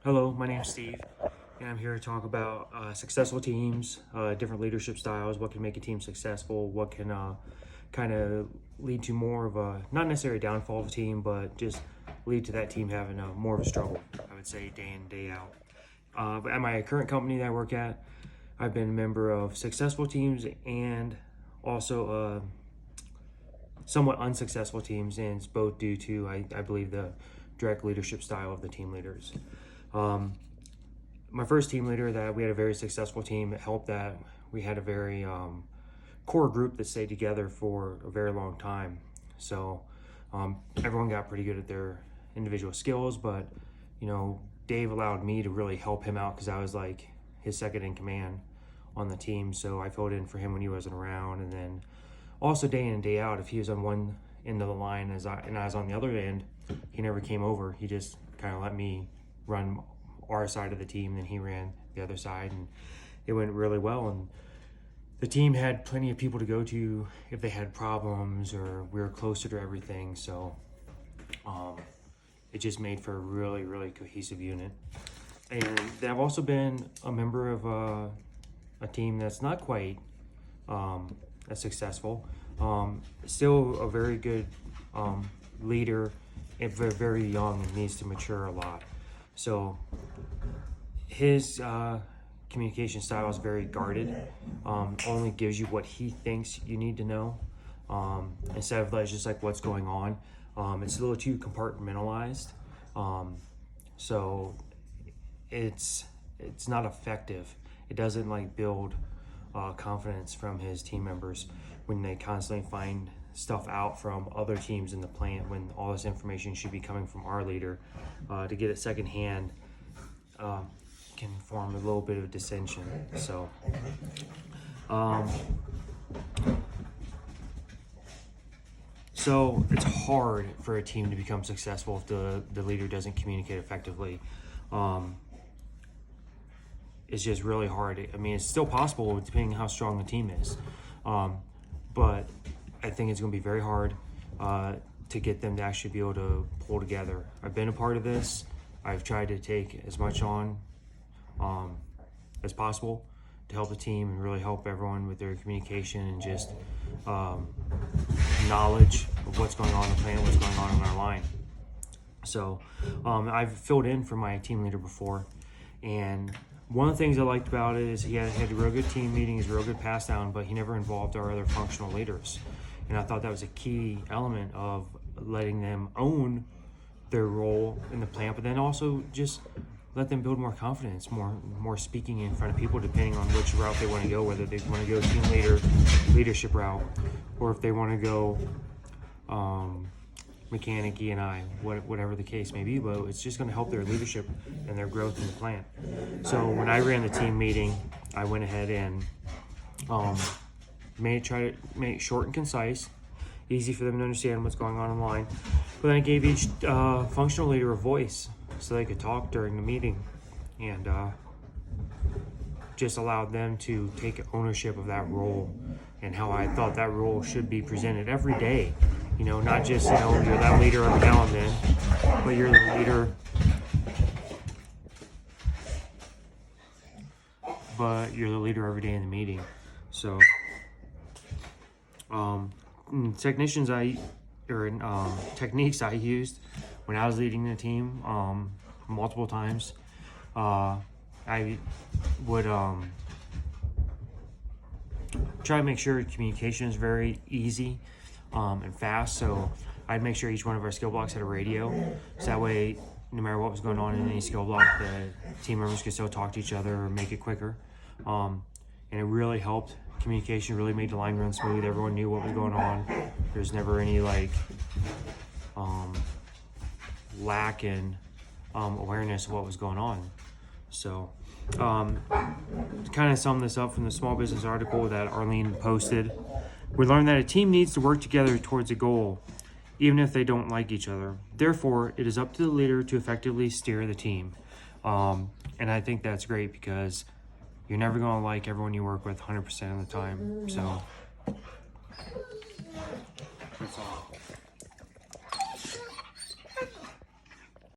Hello, my name's Steve, and I'm here to talk about successful teams, different leadership styles, what can make a team successful, what can kind of lead to more of a, not necessarily a downfall of a team, but just lead to that team having more of a struggle, I would say, day in, day out. But at my current company that I work at, I've been a member of successful teams and also somewhat unsuccessful teams, and it's both due to, I believe, the direct leadership style of the team leaders. My first team leader, that we had a very successful team. It helped that we had a very core group that stayed together for a very long time. So everyone got pretty good at their individual skills, but Dave allowed me to really help him out because I was like his second in command on the team. So I filled in for him when he wasn't around, and then also day in and day out, if he was on one end of the line and I was on the other end, he never came over. He just kind of let me run our side of the team, then he ran the other side, and it went really well. And the team had plenty of people to go to if they had problems, or we were closer to everything. So it just made for a really, really cohesive unit. And I've also been a member of a team that's not quite as successful. Still a very good leader, and very young and needs to mature a lot. So his communication style is very guarded, only gives you what he thinks you need to know, instead of just like what's going on. It's a little too compartmentalized, so it's not effective. It doesn't build confidence from his team members when they constantly find stuff out from other teams in the plant, when all this information should be coming from our leader. To get it secondhand can form a little bit of dissension. So so it's hard for a team to become successful if the leader doesn't communicate effectively. It's just really hard. I mean, it's still possible depending on how strong the team is, but I think it's going to be very hard to get them to actually be able to pull together. I've been a part of this. I've tried to take as much on as possible to help the team and really help everyone with their communication and just knowledge of what's going on in the plant, what's going on our line. So I've filled in for my team leader before, and one of the things I liked about it is he had a real good team meetings, real good pass down, but he never involved our other functional leaders. And I thought that was a key element of letting them own their role in the plant, but then also just let them build more confidence, more speaking in front of people, depending on which route they want to go, whether they want to go team leadership route, or if they want to go mechanic, E&I, whatever the case may be. But it's just going to help their leadership and their growth in the plant. So when I ran the team meeting, I went ahead and try to make it short and concise, easy for them to understand what's going on in line. But then I gave each functional leader a voice so they could talk during the meeting, and just allowed them to take ownership of that role and how I thought that role should be presented every day. Not just, you're that leader every now and then, but you're the leader. But you're the leader every day in the meeting. So, techniques I used when I was leading the team multiple times. I would try to make sure communication is very easy and fast. So I'd make sure each one of our skill blocks had a radio, so that way, no matter what was going on in any skill block, the team members could still talk to each other or make it quicker. And it really helped. Communication really made the line run smooth. Everyone knew what was going on. There's never any lack in awareness of what was going on. So to kind of sum this up from the small business article that Arlene posted, we learned that a team needs to work together towards a goal, even if they don't like each other. Therefore, it is up to the leader to effectively steer the team. And I think that's great, because you're never going to like everyone you work with 100% of the time. So that's all.